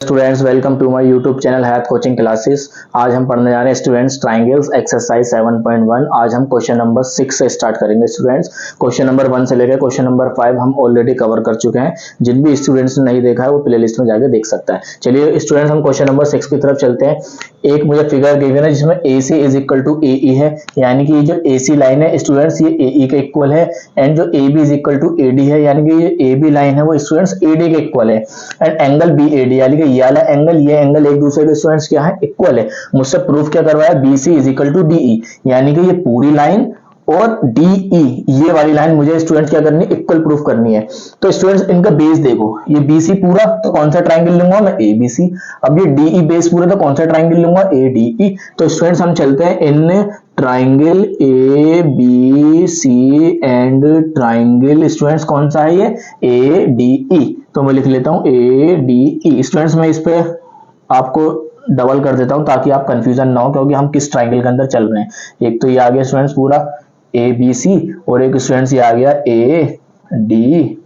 Students, welcome to my YouTube channel Hayat coaching classes. आज हम पढ़ने जा रहे हैं स्टूडेंट्स ट्रायंगल्स एक्सरसाइज 7.1। आज हम क्वेश्चन नंबर 6 से स्टार्ट करेंगे स्टूडेंट्स। क्वेश्चन नंबर 1 से लेकर क्वेश्चन नंबर 5 हम ऑलरेडी कवर कर चुके हैं। जिन भी स्टूडेंट्स ने नहीं देखा है वो प्लेलिस्ट में जाके देख सकता है। चलिए स्टूडेंट्स, हम क्वेश्चन नंबर 6 की तरफ चलते हैं। एक मुझे फिगर गिवन है जिसमें AC is equal to AE है, यानी कि ये जो AC लाइन है स्टूडेंट्स ये AE के इक्वल है, एंड जो AB is equal to AD है, यानी कि ये AB लाइन है वो स्टूडेंट्स AD के इक्वल है, एंड एंगल BAD यानी कि ये वाला एंगल ये एंगल एक दूसरे के स्टूडेंट्स क्या है, इक्वल है। मुझसे प्रूफ क्या करवाया, BC is equal to DE, यानी कि ये पूरी लाइन और DE ये वाली लाइन मुझे स्टूडेंट्स क्या करनी है, इक्वल प्रूफ करनी है। तो स्टूडेंट्स इनका बेस देखो, ये BC पूरा तो कौन सा ट्रायंगल लूंगा मैं, ABC। अब ये DE बेस पूरा तो कौन सा ट्रायंगल लूंगा, ADE। तो स्टूडेंट्स हम चलते हैं in triangle ABC and triangle students कौन सा है ये, ADE। तो मैं लिख लेता हूं ADE। स्टूडेंट्स मैं इस पे आपको डबल कर देता हूं ताकि आप कंफ्यूजन ना हो, क्योंकि हम किस ट्रायंगल के अंदर चल रहे हैं। एक तो ये आ गया स्टूडेंट्स पूरा ABC, और एक स्टूडेंट्स ये आ गया ADE।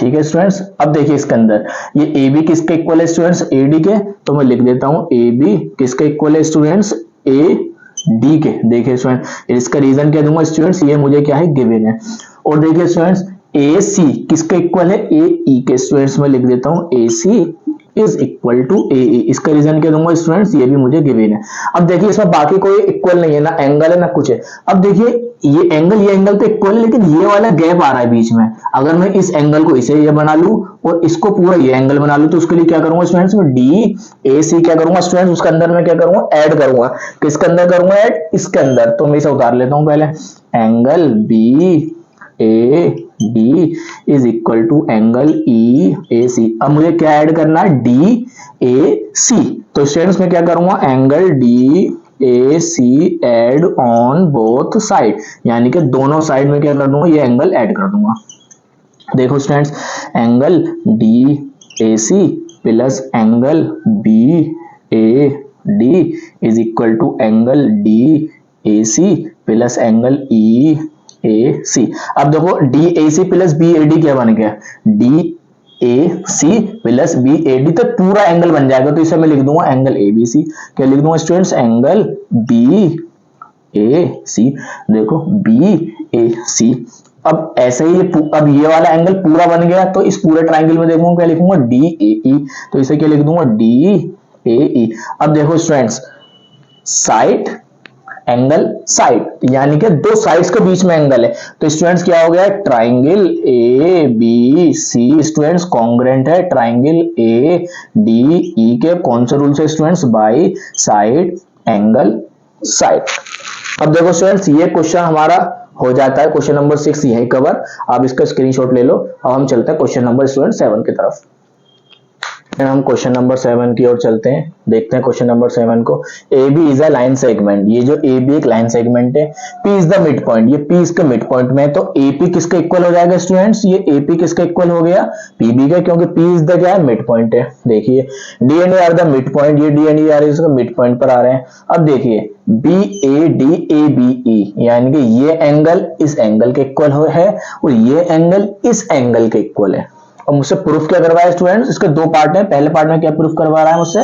ठीक है स्टूडेंट्स, अब देखिए इसके अंदर ये AB किसके इक्वल है स्टूडेंट्स, AD के। तो मैं लिख देता हूं AB किसके इक्वल है स्टूडेंट्स, AD के। देखिए स्टूडेंट इसका रीजन क्या दूंगा स्टूडेंट्स, ये मुझे क्या है, गिवन है। और देखिए स्टूडेंट्स AC किसके इक्वल है, AE के। स्टूडेंट्स मैं लिख देता हूं AC is equal to AE। इसका रीजन क्या दूंगा स्टूडेंट्स, ये भी मुझे गिवन है। अब देखिए इसमें बाकी कोई इक्वल नहीं है, ना एंगल है ना कुछ है। अब देखिए ये एंगल तो इक्वल है, लेकिन ये वाला गैप आ रहा है बीच में। अगर मैं इस एंगल को इसे ये बना लूं और इसको पूरा ये एंगल बना लूं, तो उसके लिए क्या करूंगा स्टूडेंट्स, मैं DAC क्या करूंगा स्टूडेंट्स, उसके अंदर मैं क्या करूंगा, ऐड करूंगा। किसके अंदर करूंगा ऐड, इसके अंदर। तो मैं इसे उतार लेता हूं पहले, angle BAD is equal to angle EAC। अब मुझे क्या ऐड करना है, DAC। तो स्टूडेंट्स मैं क्या करूंगा, angle DAC add on both side, यानी कि दोनों साइड में क्या कर दूंगा, ये एंगल ऐड कर दूंगा। देखो students, angle DAC plus angle BAD is equal to angle DAC plus angle EAC। अब देखो DAC प्लस BAD क्या बन गया, DAC प्लस BAD, तो पूरा एंगल बन जाएगा। तो इसे मैं लिख दूंगा एंगल ABC। क्या लिख दूंगा स्टूडेंट्स, एंगल BAC। देखो BAC। अब ऐसे ही अब ये वाला एंगल पूरा बन गया, तो इस पूरे ट्रायंगल में देखूंगा क्या लिखूंगा, DAE। तो इसे क्या लिख दूंगा, DAE। अब देखो स्टूडेंट्स, साइड एंगल साइड, यानी कि दो साइड्स के बीच में एंगल है। तो स्टूडेंट्स क्या हो गया, ट्रायंगल ABC स्टूडेंट्स कॉन्ग्रुएंट है ट्रायंगल ADE के। कौन से रूल से students, by side angle side. अब देखो स्टूडेंट्स, ये क्वेश्चन हमारा हो जाता है, क्वेश्चन नंबर 6 यही कवर। आप इसका स्क्रीनशॉट ले लो। अब हम चलते हैं क्वेश्चन नंबर स्टूडेंट 7 की तरफ। हम क्वेश्चन नंबर 7 की ओर चलते हैं, देखते हैं क्वेश्चन नंबर 7 को। AB is a line segment, ये जो AB एक लाइन सेगमेंट है। P is the mid point, ये P इसके मिड पॉइंट में है। तो AP किसके इक्वल हो जाएगा स्टूडेंट्स, ये AP किसके इक्वल हो गया, PB का, क्योंकि P इज द क्या है, मिड पॉइंट है। देखिए D and E are the mid point, ये D एंड E आर इसका मिड पॉइंट पर आ रहे हैं। अब देखिए BADABE, यानी कि ये एंगल इस एंगल के इक्वल है और ये एंगल इस एंगल के इक्वल है। और मुझसे प्रूफ क्या करवाया स्टूडेंट्स, इसके दो पार्ट हैं। पहले पार्ट में क्या प्रूफ करवा रहा है मुझसे,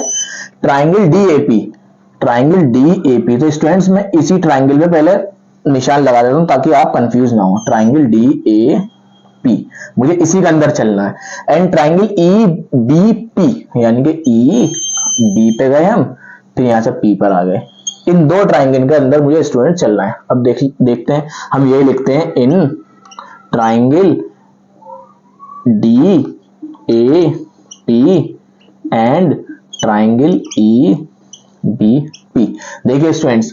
ट्रायंगल DAP। तो स्टूडेंट्स मैं इसी ट्रायंगल में पहले निशान लगा देता हूं ताकि आप कंफ्यूज ना हो। ट्रायंगल DAP मुझे इसी के अंदर चलना है। एंड ट्रायंगल EBP, यानी कि EB पे गए हम, तो यहां से P पर आ गए। इन दो ट्रायंगल के अंदर मुझे स्टूडेंट चलना है। अब देखते हैं, हम ये लिखते हैं, in triangle DAP and triangle EBP। देखिए स्टूडेंट्स,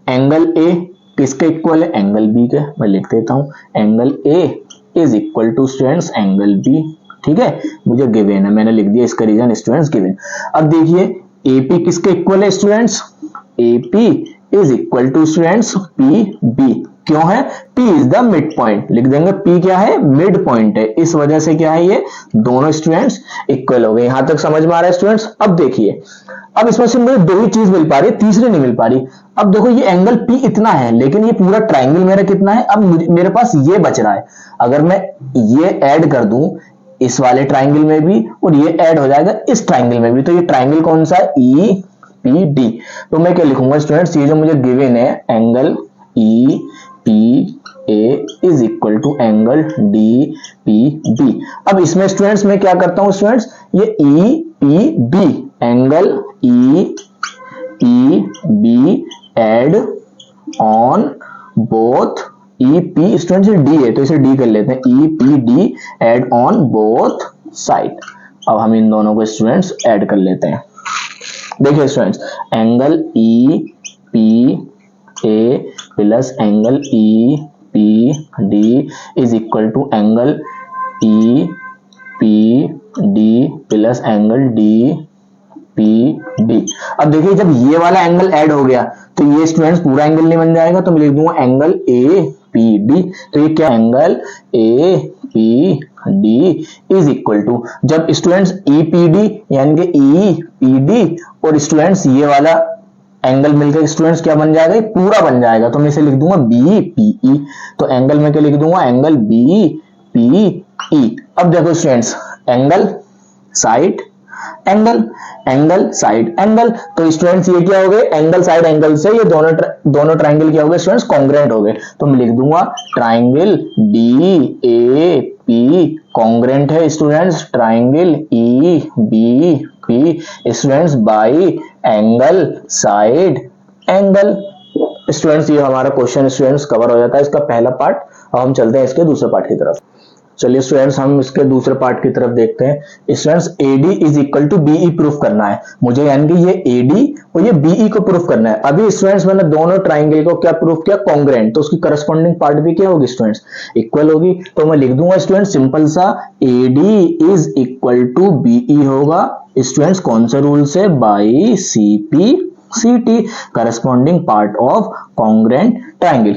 एंगल A किसके इक्वल है, एंगल B के। मैं लिख देता हूं, angle A is equal to students angle B। ठीक है, मुझे गिवन है, मैंने लिख दिया इसका रीजन स्टूडेंट्स गिवन। अब देखिए AP किसके इक्वल है students, AP is equal to students PB। क्यों है, P is the mid point, लिख देंगे P क्या है, मिड पॉइंट है। इस वजह से क्या है, ये दोनों स्टूडेंट्स इक्वल हो गए। यहां तक समझ में आ रहा है स्टूडेंट्स। अब देखिए, अब इसमें से मुझे दो ही चीज मिल पा रही है, तीसरी नहीं मिल पा रही। अब देखो ये एंगल P इतना है, लेकिन ये पूरा ट्रायंगल मेरा कितना है, अब मेरे पास ये बच रहा है। अगर मैं ये ऐड कर दूं इस वाले ट्राइंगल में भी और ये ऐड हो जाएगा इस ट्राइंगल में भी। तो ये ट्राइंगल कौन सा है? ई पी डी। तो मैं क्या लिखूंगा स्टूडेंट्स, ये जो मुझे गिवन है angle E P A is equal to angle D P B. अब इसमें स्टूडेंट्स मैं क्या करता हूं स्टूडेंट्स, ये E P B angle E P B add on both E P, students D है तो इसे डी कर लेते हैं, E P D add on both side. अब हम इन दोनों को स्टूडेंट्स ऐड कर लेते हैं। देखिए students, angle E P A plus angle E P D is equal to angle E P D plus angle D P D. अब देखिए जब ये वाला एंगल ऐड हो गया तो ये स्टूडेंट्स पूरा एंगल नहीं बन जाएगा, तो मैं लिख दूंगा एंगल ए पी डी। तो ये क्या, angle A P D is equal to, जब स्टूडेंट्स ई पी डी यानी कि ई पी डी और स्टूडेंट्स ये वाला एंगल मिलकर स्टूडेंट्स क्या बन जाएगा, पूरा बन जाएगा। तो मैं इसे लिख दूंगा बी पी ई। तो एंगल में क्या लिख दूंगा, एंगल बी पी ई। अब देखो students, angle side angle, angle side angle, तो स्टूडेंट्स ये क्या हो गए, एंगल साइड एंगल से ये दोनों ट्राइंगल क्या हो गए स्टूडेंट्स, कॉन्ग्रुएंट हो गए। तो मैं लिख दूंगा triangle D A P congruent है students triangle E B P students by angle side angle. Students ये हमारा क्वेश्चन स्टूडेंट्स कवर हो जाता है इसका पहला पार्ट। अब हम चलते हैं इसके दूसरे पार्ट की तरफ। चलिए स्टूडेंट्स हम इसके दूसरे पार्ट की तरफ देखते हैं। Students AD is equal to BE proof करना है मुझे, यानी कि ये AD और ये BE को प्रूफ करना है। अभी स्टूडेंट्स मैंने दोनों ट्राइंगल को क्या प्रूफ किया, कॉन्ग्रुएंट, तो उसकी करस्पॉन्डिंग पार्ट भी क्या होगी स्टूडेंट्स, इक्वल होगी। तो मैं लिख दूंगा स्टूडेंट्स सिंपल सा AD is equal to BE होगा स्टूडेंट्स कौन से रूल से, by CP CT corresponding part of congruent triangle.